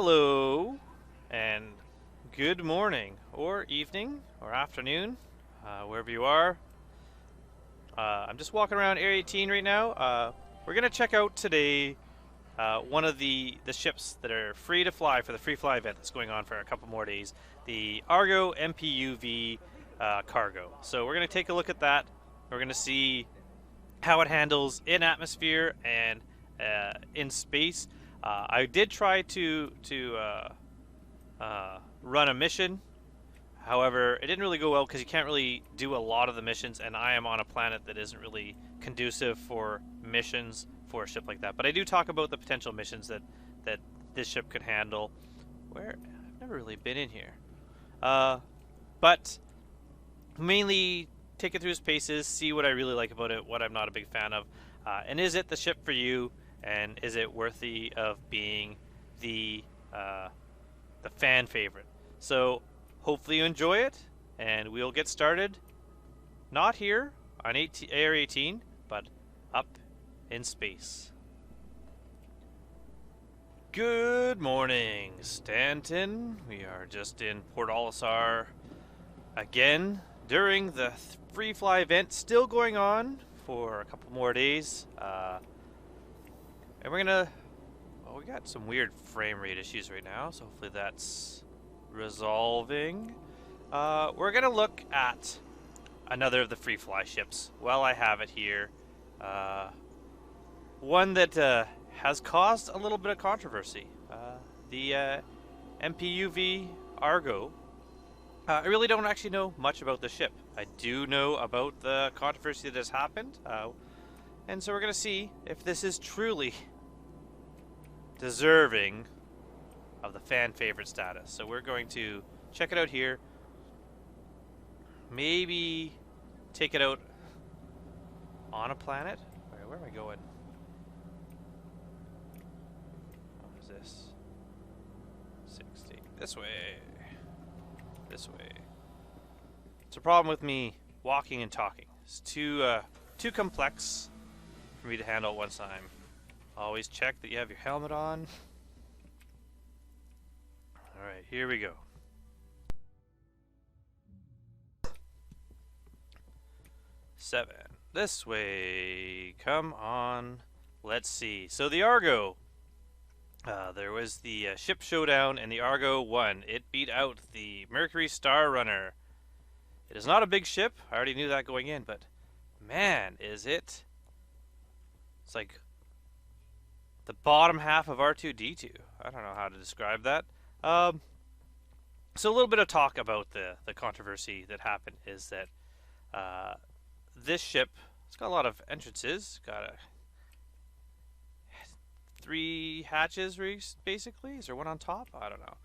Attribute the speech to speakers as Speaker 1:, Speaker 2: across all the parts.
Speaker 1: Hello, and good morning, or evening, or afternoon, wherever you are. I'm just walking around Area 18 right now. We're gonna check out today one of the ships that are free to fly for the free fly event that's going on for a couple more days. The Argo MPUV cargo. So we're gonna take a look at that. We're gonna see how it handles in atmosphere and in space. I did try to run a mission. However, it didn't really go well because you can't really do a lot of the missions, and I am on a planet that isn't really conducive for missions for a ship like that. But I do talk about the potential missions that this ship could handle. Where I've never really been in here, but mainly take it through its paces, see what I really like about it, what I'm not a big fan of, and is it the ship for you, and is it worthy of being the fan favorite. So hopefully you enjoy it, and we'll get started. Not here on Area 18, but up in space. Good morning, Stanton. We are just in Port Olisar again during the free fly event, still going on for a couple more days. And we're gonna. Oh, we got some weird frame rate issues right now, so hopefully that's resolving. We're gonna look at another of the free fly ships. Well, I have it here. One that has caused a little bit of controversy. The MPUV Argo. I really don't actually know much about the ship. I do know about the controversy that has happened, and so we're gonna see if this is truly deserving of the fan favorite status. So we're going to check it out here. Maybe take it out on a planet. Where am I going? What is this? 60. This way. This way. It's a problem with me walking and talking. It's too complex for me to handle at one time. Always check that you have your helmet on. Alright, here we go. Seven. This way. Come on. Let's see. So the Argo. There was the ship showdown, and the Argo won. It beat out the Mercury Star Runner. It is not a big ship. I already knew that going in, but man, is it. It's like the bottom half of R2-D2. I don't know how to describe that. So a little bit of talk about the controversy that happened is that this ship, it's got a lot of entrances. Got 3 hatches, basically. Is there one on top? I don't know.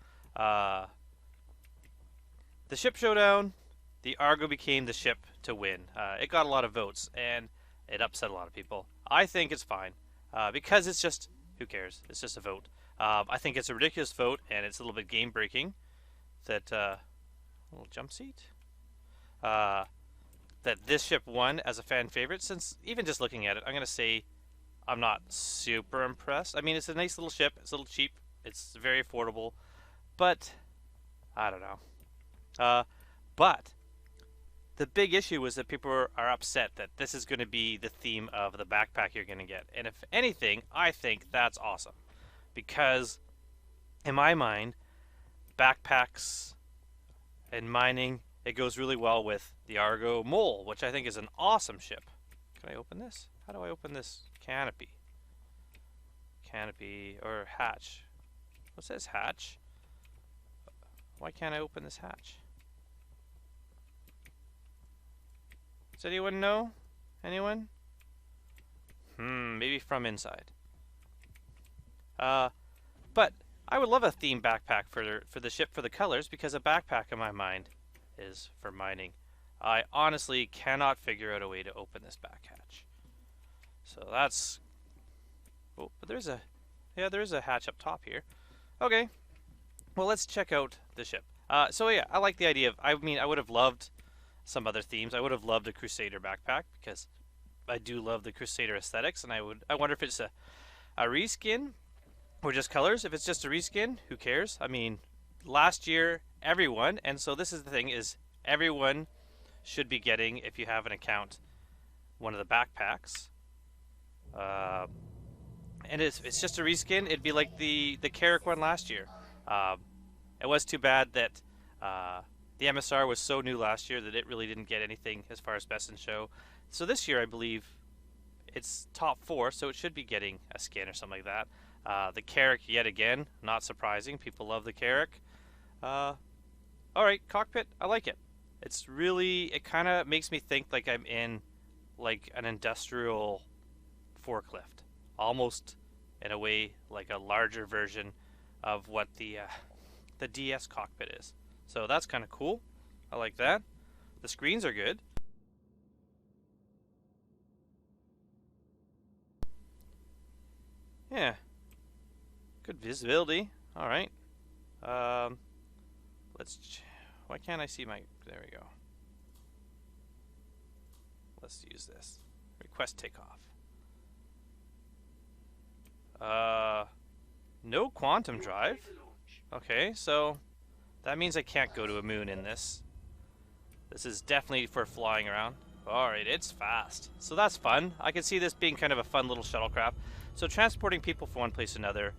Speaker 1: The ship showdown, the Argo became the ship to win. It got a lot of votes, and it upset a lot of people. I think it's fine, because it's just, who cares? It's just a vote. I think it's a ridiculous vote, and it's a little bit game-breaking that, little jump seat? That this ship won as a fan favorite, since even just looking at it, I'm going to say I'm not super impressed. I mean, it's a nice little ship. It's a little cheap. It's very affordable. But, I don't know. But the big issue was that people are upset that this is going to be the theme of the backpack you're going to get. And if anything, I think that's awesome. Because, in my mind, backpacks and mining, it goes really well with the Argo Mole, which I think is an awesome ship. Can I open this? How do I open this canopy? Canopy or hatch? What says hatch? Why can't I open this hatch? Does anyone know? Anyone? Maybe from inside. But I would love a theme backpack for the ship for the colors, because a backpack in my mind is for mining. I honestly cannot figure out a way to open this back hatch. So that's... Oh, but there's a... Yeah, there is a hatch up top here. Okay. Well, let's check out the ship. So yeah, I like the idea of... I mean, I would have loved some other themes. I would have loved a Crusader backpack, because I do love the Crusader aesthetics, and I wonder if it's a reskin or just colors. If it's just a reskin, who cares? I mean, last year everyone, and so this is the thing, is everyone should be getting, if you have an account, one of the backpacks. And it's just a reskin. It'd be like the Carrick one last year. It was too bad that the MSR was so new last year that it really didn't get anything as far as best in show. So this year, I believe it's top 4, so it should be getting a skin or something like that. The Carrick, yet again, not surprising. People love the Carrick. All right, Cockpit, I like it. It's really, it kind of makes me think like I'm in like an industrial forklift, almost in a way like a larger version of what the DS Cockpit is. So that's kind of cool. I like that. The screens are good. Yeah, good visibility. All right. Why can't I see my? There we go. Let's use this. Request takeoff. No quantum drive. Okay, so that means I can't go to a moon in this. This is definitely for flying around. Alright, it's fast. So that's fun. I can see this being kind of a fun little shuttlecraft. So transporting people from one place to another.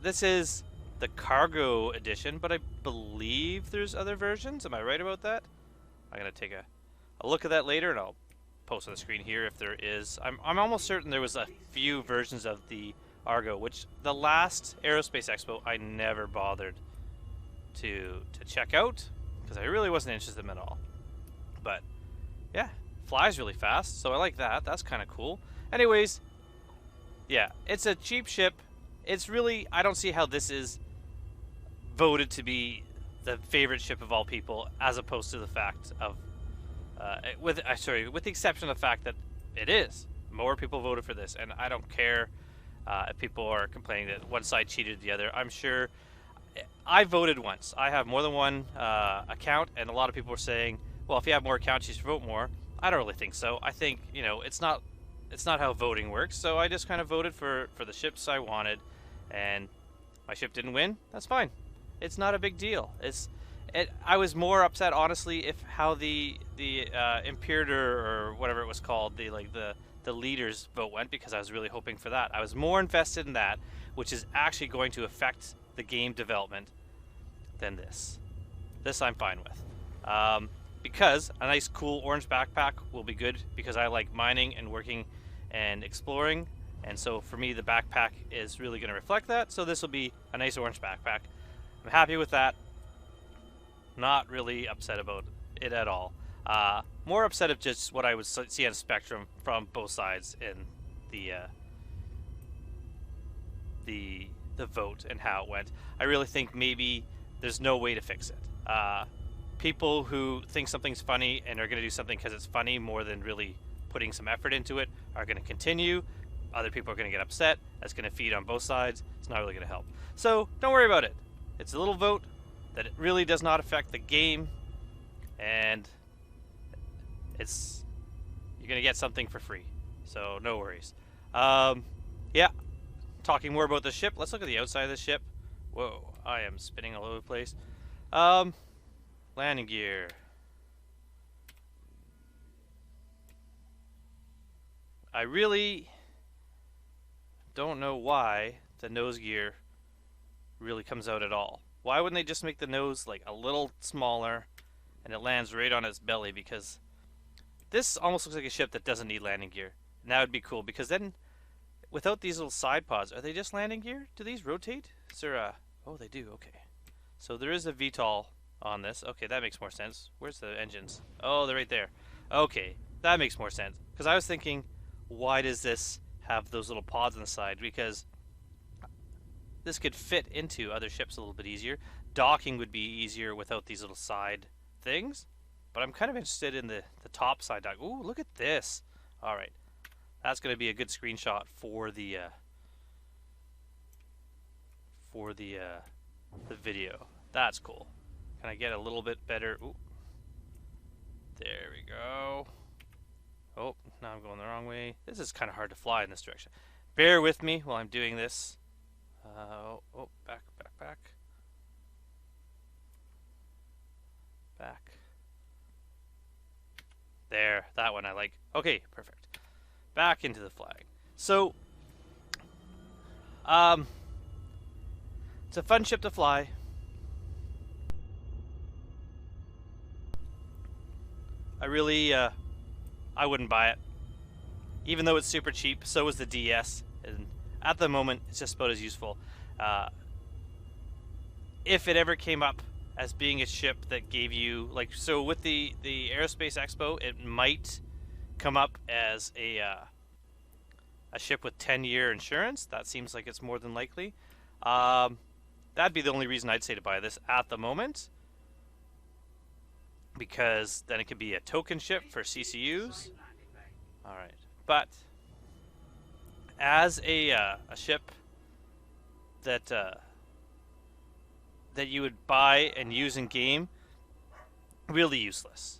Speaker 1: This is the cargo edition, but I believe there's other versions. Am I right about that? I'm going to take a look at that later, and I'll post on the screen here if there is. I'm almost certain there was a few versions of the Argo, which the last Aerospace Expo I never bothered to check out because I really wasn't interested in them at all. But yeah, flies really fast, so I like that. That's kind of cool. Anyways, yeah, it's a cheap ship. It's really, I don't see how this is voted to be the favorite ship of all people, as opposed to the fact of with the exception of the fact that it is. More people voted for this, and I don't care if people are complaining that one side cheated the other. I'm sure I voted once. I have more than one account, and a lot of people were saying, well, if you have more accounts, you should vote more. I don't really think so. I think, you know, it's not how voting works. So I just kind of voted for the ships I wanted, and my ship didn't win. That's fine. It's not a big deal. I was more upset, honestly, if how the Imperator or whatever it was called, the leaders vote went, because I was really hoping for that. I was more invested in that, which is actually going to affect the game development, than this. This I'm fine with. Because a nice cool orange backpack will be good, because I like mining and working and exploring, and so for me the backpack is really going to reflect that, so this will be a nice orange backpack. I'm happy with that. Not really upset about it at all. More upset of just what I would see on Spectrum from both sides in the vote and how it went. I really think maybe there's no way to fix it. People who think something's funny and are going to do something because it's funny more than really putting some effort into it are going to continue. Other people are going to get upset. That's going to feed on both sides. It's not really going to help. So don't worry about it. It's a little vote that it really does not affect the game, and you're going to get something for free. So no worries. Yeah, talking more about the ship. Let's look at the outside of the ship. Whoa, I am spinning all over the place. Landing gear. I really don't know why the nose gear really comes out at all. Why wouldn't they just make the nose like a little smaller and it lands right on its belly? Because this almost looks like a ship that doesn't need landing gear. And that would be cool, because then without these little side pods, are they just landing gear? Do these rotate? Is there a... Oh, they do. Okay. So there is a VTOL on this. Okay, that makes more sense. Where's the engines? Oh, they're right there. Okay, that makes more sense. Because I was thinking, why does this have those little pods on the side? Because this could fit into other ships a little bit easier. Docking would be easier without these little side things. But I'm kind of interested in the top side dock. Ooh, look at this. All right. That's going to be a good screenshot for the video. That's cool. Can I get a little bit better? Ooh. There we go. Oh, now I'm going the wrong way. This is kind of hard to fly in this direction. Bear with me while I'm doing this. Oh, back. Back. There, that one I like. Okay, perfect. Back into the flag. So, it's a fun ship to fly. I really, I wouldn't buy it. Even though it's super cheap, so is the DS. And at the moment, it's just about as useful. If it ever came up as being a ship that gave you, like, so with the Aerospace Expo, it might come up as a ship with 10-year insurance. That seems like it's more than likely. That'd be the only reason I'd say to buy this at the moment, because then it could be a token ship for CCUs. All right, but as a ship that that you would buy and use in game, really useless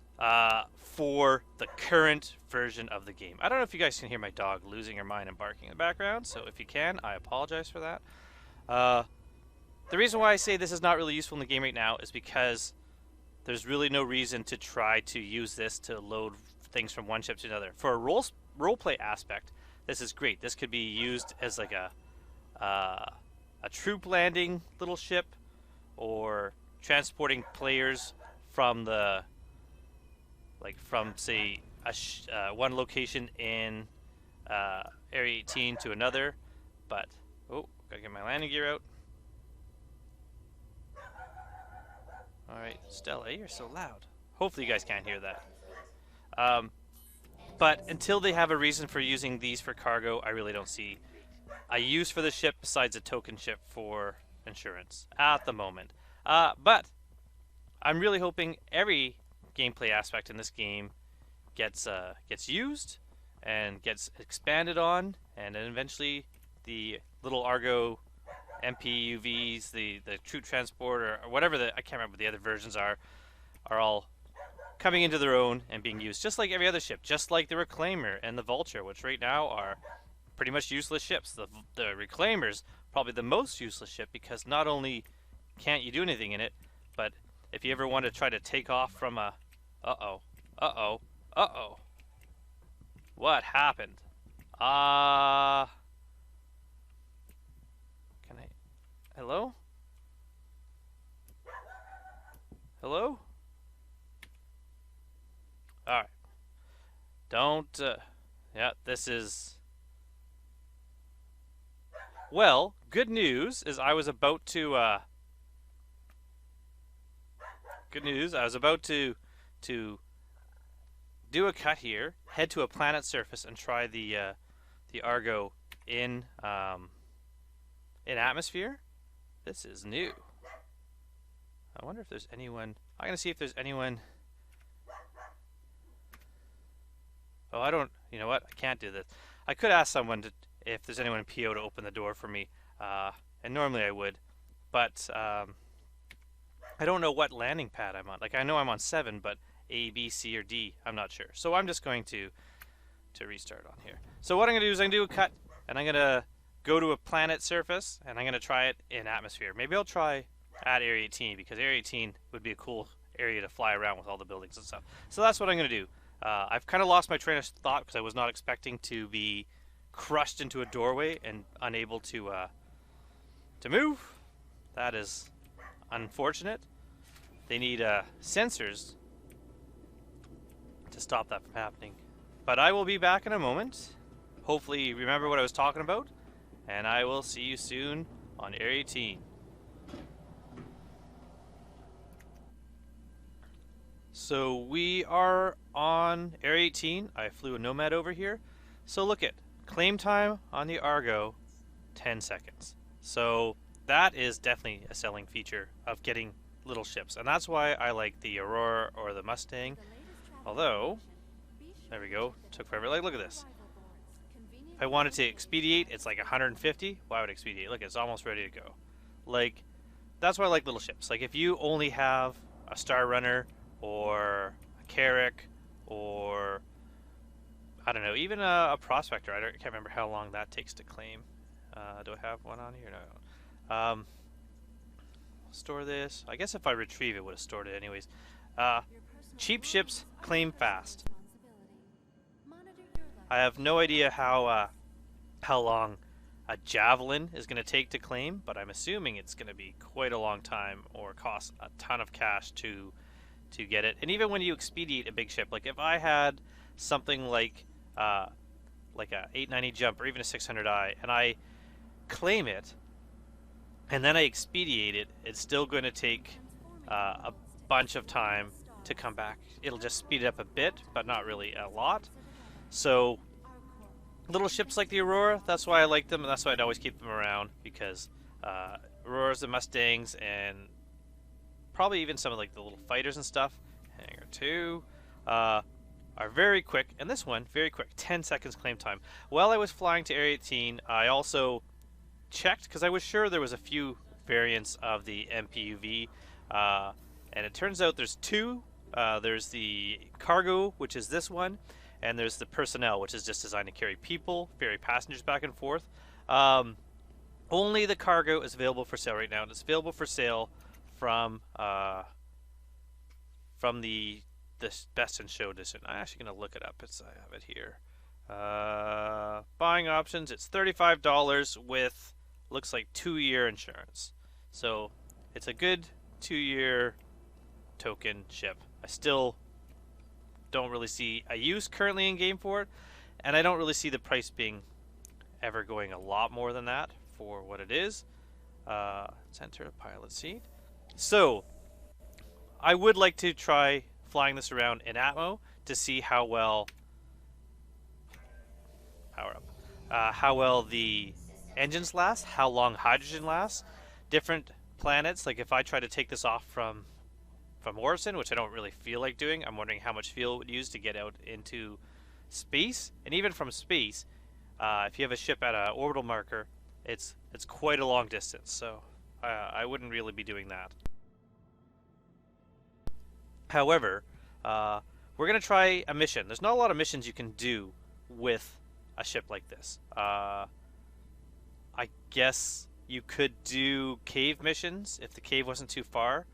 Speaker 1: for the current version of the game. I don't know if you guys can hear my dog losing her mind and barking in the background, so if you can, I apologize for that. The reason why I say this is not really useful in the game right now is because there's really no reason to try to use this to load things from one ship to another. For a roleplay aspect, this is great. This could be used as like a troop landing little ship, or transporting players from the, like, from say one location in Area 18 to another. But oh, gotta get my landing gear out. All right, Stella, you're so loud. Hopefully you guys can't hear that. But until they have a reason for using these for cargo, I really don't see a use for the ship besides a token ship for insurance at the moment. But I'm really hoping every gameplay aspect in this game gets used and gets expanded on, and then eventually the little Argo MPUVs, the troop transport, or whatever I can't remember what the other versions are all coming into their own and being used just like every other ship, just like the Reclaimer and the Vulture, which right now are pretty much useless ships. The Reclaimer's probably the most useless ship, because not only can't you do anything in it, but if you ever want to try to take off from a what happened? Can I? Hello? Hello? Alright. Don't, yeah, this is... Well, good news is I was about to, do a cut here, head to a planet surface, and try the Argo in atmosphere. This is new. I wonder if there's anyone. I'm gonna see if there's anyone. Oh, I don't. You know what? I can't do this. I could ask someone if there's anyone in PO to open the door for me, and normally I would, but I don't know what landing pad I'm on. Like, I know I'm on 7, but A, B, C, or D, I'm not sure. So I'm just going to restart on here. So what I'm going to do is I'm going to do a cut, and I'm going to go to a planet surface, and I'm going to try it in atmosphere. Maybe I'll try at Area 18, because Area 18 would be a cool area to fly around with all the buildings and stuff. So that's what I'm going to do. I've kind of lost my train of thought because I was not expecting to be crushed into a doorway and unable to move. That is unfortunate. They need sensors to stop that from happening. But I will be back in a moment. Hopefully remember what I was talking about, and I will see you soon on Area 18. So we are on Area 18. I flew a Nomad over here. So look at claim time on the Argo, 10 seconds. So that is definitely a selling feature of getting little ships, and that's why I like the Aurora or the Mustang. Although, there we go, took forever. Like, look at this. If I wanted to expedite, it's like 150. Why would I expedite? Look, it's almost ready to go. Like, that's why I like little ships. Like, if you only have a Star Runner or a Carrack or, I don't know, even a Prospector. I can't remember how long that takes to claim. Do I have one on here? No, I don't. Store this. I guess if I retrieve it, would have stored it anyways. Cheap ships claim fast. I have no idea how long a javelin is going to take to claim, but I'm assuming it's going to be quite a long time or cost a ton of cash to get it. And even when you expedite a big ship, like if I had something like a 890 jump or even a 600i, and I claim it, and then I expedite it, it's still going to take a bunch of time to come back. It'll just speed it up a bit, but not really a lot. So little ships like the Aurora, that's why I like them, and that's why I'd always keep them around, because Auroras and Mustangs, and probably even some of like the little fighters and stuff, Hangar 2, are very quick, and this one, very quick, 10 seconds claim time. While I was flying to Area 18, I also checked, because I was sure there was a few variants of the MPUV, and it turns out there's two. There's the cargo, which is this one, and there's the personnel, which is just designed to carry people, ferry passengers back and forth. Only the cargo is available for sale right now, and it's available for sale from the Best in Show edition. I'm actually going to look it up. I have it here. Buying options, it's $35 with, looks like 2-year insurance. So it's a good 2-year token ship. I still don't really see a use currently in game for it, and I don't really see the price being ever going a lot more than that for what it is. Let's enter a pilot seat. So I would like to try flying this around in Atmo to see how well how well the engines last, how long hydrogen lasts. Different planets, like if I try to take this off from Orison, which I don't really feel like doing, I'm wondering how much fuel it would use to get out into space. And even from space, if you have a ship at an orbital marker, it's quite a long distance, so I wouldn't really be doing that. However, we're going to try a mission. There's not a lot of missions you can do with a ship like this. I guess you could do cave missions if the cave wasn't too far,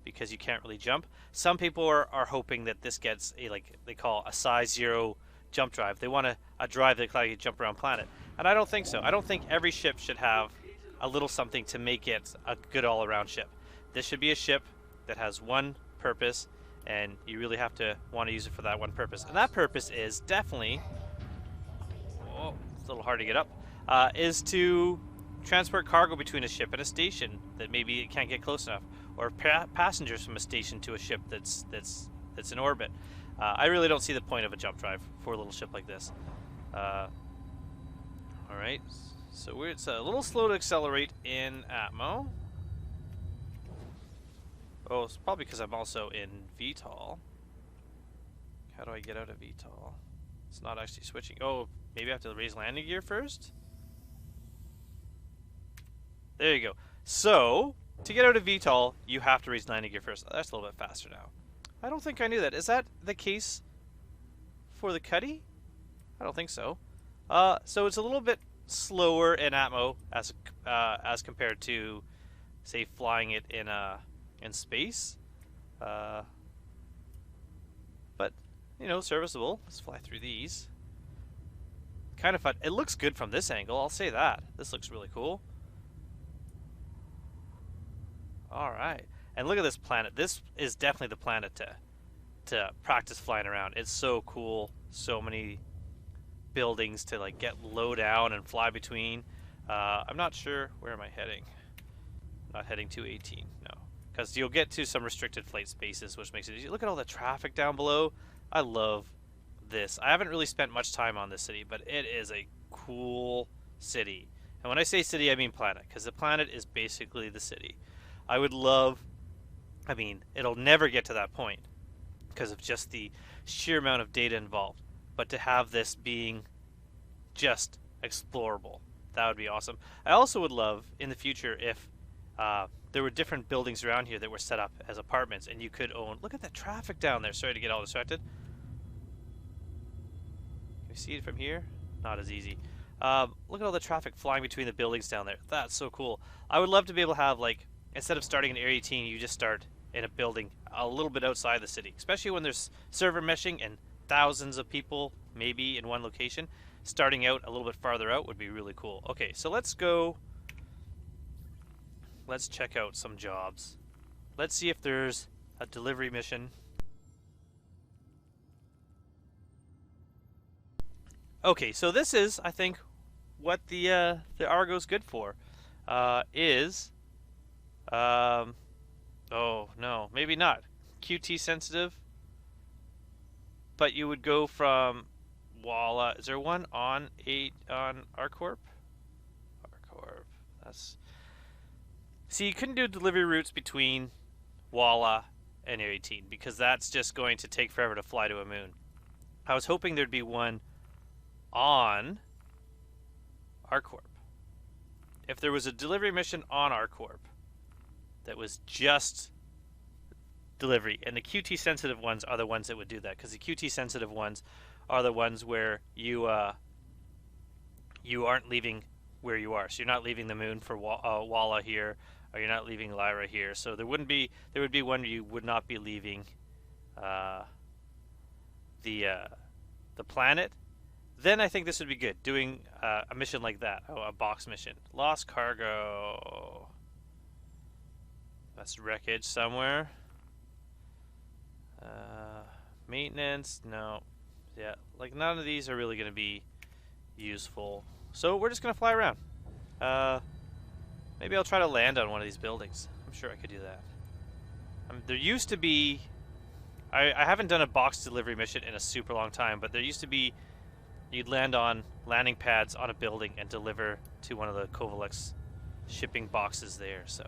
Speaker 1: because you can't really jump. Some people are hoping that this gets a, like they call a size 0 jump drive. They want a drive that allows you to jump around planet. And I don't think so. I don't think every ship should have a little something to make it a good all-around ship. This should be a ship that has one purpose, and you really have to want to use it for that one purpose. And that purpose is definitely, oh, it's a little hard to get up, is to transport cargo between a ship and a station that maybe it can't get close enough, or passengers from a station to a ship that's in orbit. I really don't see the point of a jump drive for a little ship like this. Alright, so it's a little slow to accelerate in Atmo. Oh, it's probably because I'm also in VTOL. How do I get out of VTOL? It's not actually switching. Oh, maybe I have to raise landing gear first? There you go. So, to get out of VTOL, you have to raise landing gear first. That's a little bit faster now. I don't think I knew that. Is that the case for the Cuddy? I don't think so. So it's a little bit slower in Atmo as compared to, say, flying it in space. But you know, serviceable. Let's fly through these. Kind of fun. It looks good from this angle. I'll say that. This looks really cool. All right, and look at this planet. This is definitely the planet to practice flying around. It's so cool. So many buildings to like get low down and fly between. I'm not sure where am I heading. I'm not heading to 18, no, because you'll get to some restricted flight spaces, which makes it easy. Look at all the traffic down below. I love this. I haven't really spent much time on this city, but it is a cool city. And when I say city, I mean planet, because the planet is basically the city. I would love, I mean, it'll never get to that point because of just the sheer amount of data involved, but to have this being just explorable, that would be awesome. I also would love in the future if there were different buildings around here that were set up as apartments and you could own, look at the traffic down there, sorry to get all distracted. Can you see it from here? Not as easy. Look at all the traffic flying between the buildings down there. That's so cool. I would love to be able to have, like, instead of starting in Area 18, you just start in a building a little bit outside the city, especially when there's server meshing and thousands of people maybe in one location. Starting out a little bit farther out would be really cool. Okay, so let's go. Let's check out some jobs. Let's see if there's a delivery mission. Okay, so this is, I think, what the Argo's good for. Is oh no, maybe not QT sensitive, but you would go from Walla. Is there one on Arcorp? Arcorp. That's. See, you couldn't do delivery routes between Walla and Area 18 because that's just going to take forever to fly to a moon. I was hoping there'd be one on Arcorp. If there was a delivery mission on Arcorp that was just delivery, and the QT sensitive ones are the ones that would do that, because the QT sensitive ones are the ones where you aren't leaving where you are, so you're not leaving the moon for Walla here, or you're not leaving Lyra here. So there would be one where you would not be leaving the planet. Then I think this would be good, doing a mission like that. Oh, a box mission. Lost cargo. That's wreckage somewhere. Maintenance, no. Yeah, like none of these are really going to be useful. So we're just going to fly around. Maybe I'll try to land on one of these buildings. I'm sure I could do that. There used to be... I haven't done a box delivery mission in a super long time, but there used to be... You'd land on landing pads on a building and deliver to one of the Kovalex shipping boxes there, so...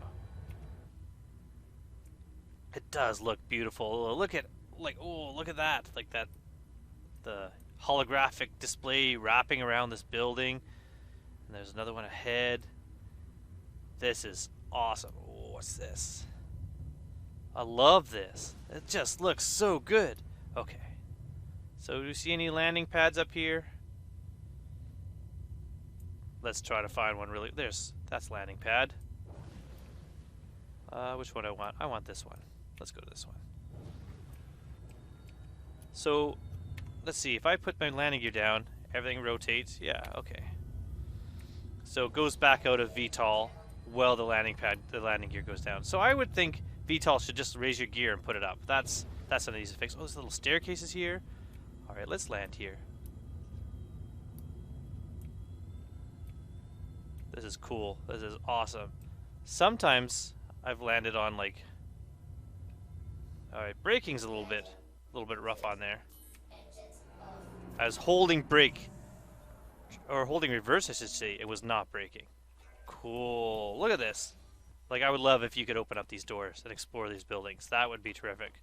Speaker 1: It does look beautiful. Look at, like, oh, look at that. Like that, the holographic display wrapping around this building. And there's another one ahead. This is awesome. Oh, what's this? I love this. It just looks so good. Okay. So do you see any landing pads up here? Let's try to find one really. That's landing pad. Which one I want? I want this one. Let's go to this one. So, let's see. If I put my landing gear down, everything rotates. Yeah, okay. So it goes back out of VTOL while the landing gear goes down. So I would think VTOL should just raise your gear and put it up. That's something easy to fix. Oh, there's little staircases here. All right, let's land here. This is cool. This is awesome. Sometimes I've landed on like. All right, braking's a little bit rough on there. I was holding brake, or holding reverse, I should say. It was not braking. Cool. Look at this. Like, I would love if you could open up these doors and explore these buildings. That would be terrific.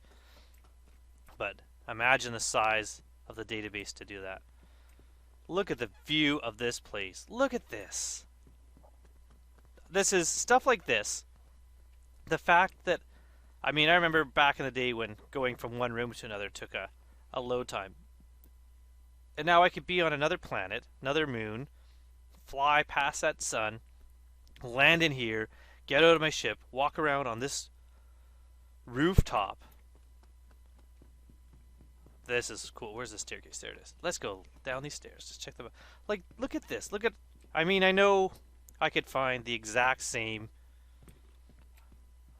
Speaker 1: But imagine the size of the database to do that. Look at the view of this place. Look at this. This is stuff like this. The fact that, I mean, I remember back in the day when going from one room to another took a load time. And now I could be on another planet, another moon, fly past that sun, land in here, get out of my ship, walk around on this rooftop. This is cool. Where's the staircase? There it is. Let's go down these stairs. Just check them out. Like, look at this. Look at... I mean, I know I could find the exact same...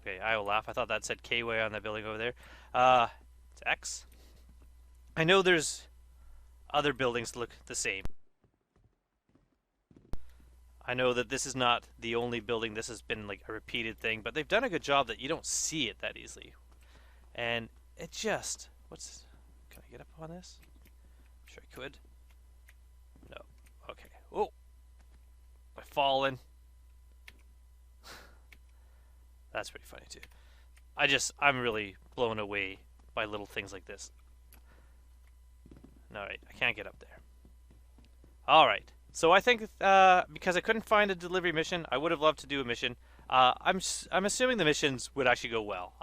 Speaker 1: Okay, I will laugh. I thought that said K-Way on that building over there. It's X. I know there's other buildings that look the same. I know that this is not the only building. This has been like a repeated thing, but they've done a good job that you don't see it that easily. And it just... What's... Can I get up on this? I'm sure I could. No. Okay. Oh! I've fallen. That's pretty funny too. I'm really blown away by little things like this. Alright, I can't get up there. Alright. So I think because I couldn't find a delivery mission, I would have loved to do a mission. I'm assuming the missions would actually go well.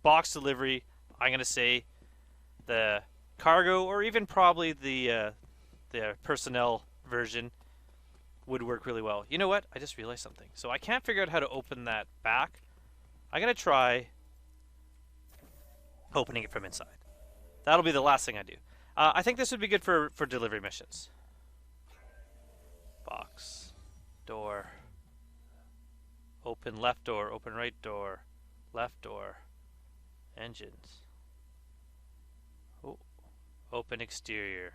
Speaker 1: Box delivery, I'm going to say the cargo, or even probably the personnel version. would work really well. You know what? I just realized something. So I can't figure out how to open that back. I'm going to try opening it from inside. That'll be the last thing I do. I think this would be good for delivery missions. Box. Door. Open left door. Open right door. Left door. Engines. Oh. Open exterior.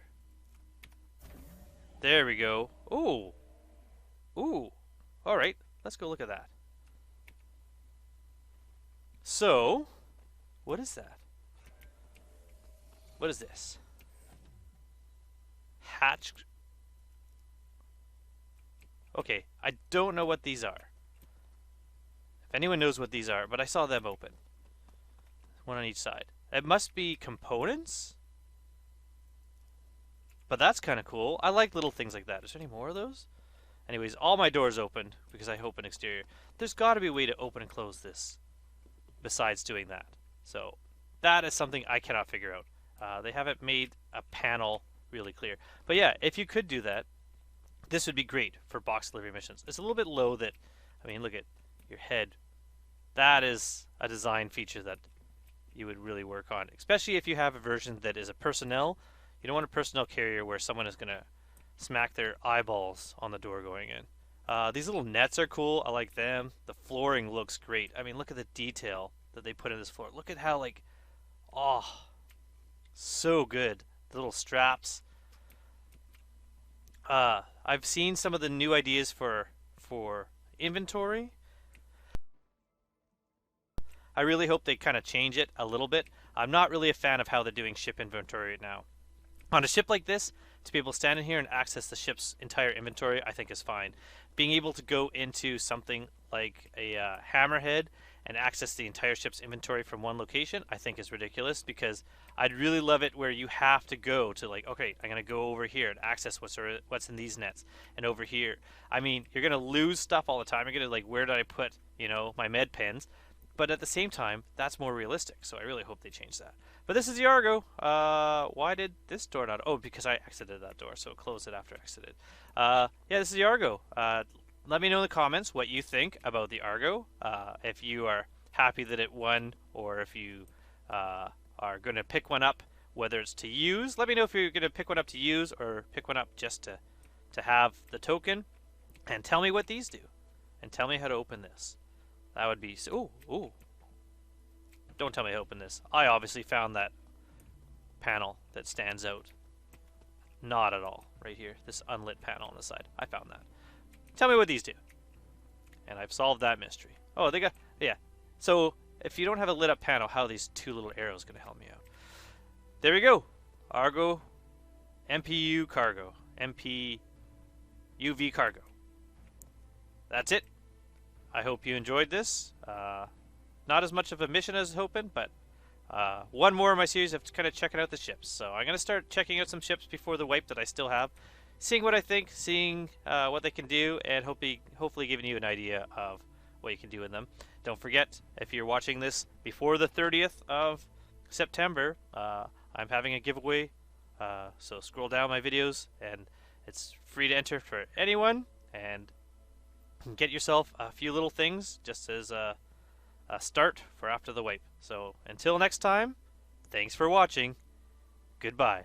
Speaker 1: There we go. Ooh. Ooh. Alright. Let's go look at that. So, what is that? What is this? Hatch. Okay, I don't know what these are. If anyone knows what these are, but I saw them open. One on each side. It must be components? But that's kind of cool. I like little things like that. Is there any more of those? Anyways, all my doors opened because I open exterior. There's got to be a way to open and close this besides doing that. So that is something I cannot figure out. They haven't made a panel really clear. But yeah, if you could do that, this would be great for box delivery missions. It's a little bit low that, I mean, look at your head. That is a design feature that you would really work on, especially if you have a version that is a personnel. You don't want a personnel carrier where someone is going to smack their eyeballs on the door going in. These little nets are cool. I like them. The flooring looks great. I mean, look at the detail that they put in this floor. Look at how, like, oh, so good. The little straps. I've seen some of the new ideas for inventory. I really hope they kind of change it a little bit. I'm not really a fan of how they're doing ship inventory right now. On a ship like this, to be able to stand in here and access the ship's entire inventory, I think is fine. Being able to go into something like a hammerhead and access the entire ship's inventory from one location, I think is ridiculous, because I'd really love it where you have to go to, like, okay, I'm going to go over here and access what's in these nets, and over here. I mean, you're going to lose stuff all the time. You're going to, like, where did I put, you know, my med pens? But at the same time, that's more realistic, so I really hope they change that. But this is the Argo. Why did this door not... Oh, because I exited that door, so close it after I exited. Yeah, this is the Argo. Let me know in the comments what you think about the Argo. If you are happy that it won, or if you are going to pick one up, whether it's to use. Let me know if you're going to pick one up to use, or pick one up just to have the token. And tell me what these do. And tell me how to open this. That would be... Ooh. Don't tell me how to open this. I obviously found that panel that stands out. Not at all. Right here. This unlit panel on the side. I found that. Tell me what these do. And I've solved that mystery. Oh, they got... Yeah. So, if you don't have a lit up panel, how are these two little arrows going to help me out? There we go. Argo. MPU cargo. MPUV cargo. That's it. I hope you enjoyed this. Not as much of a mission as hoping, but one more of my series of kind of checking out the ships. So I'm going to start checking out some ships before the wipe that I still have, seeing what I think, seeing what they can do, and hopefully giving you an idea of what you can do with them. Don't forget, if you're watching this before the 30th of September, I'm having a giveaway. So scroll down my videos, and it's free to enter for anyone, and get yourself a few little things just as a start for after the wipe. So until next time, thanks for watching. Goodbye.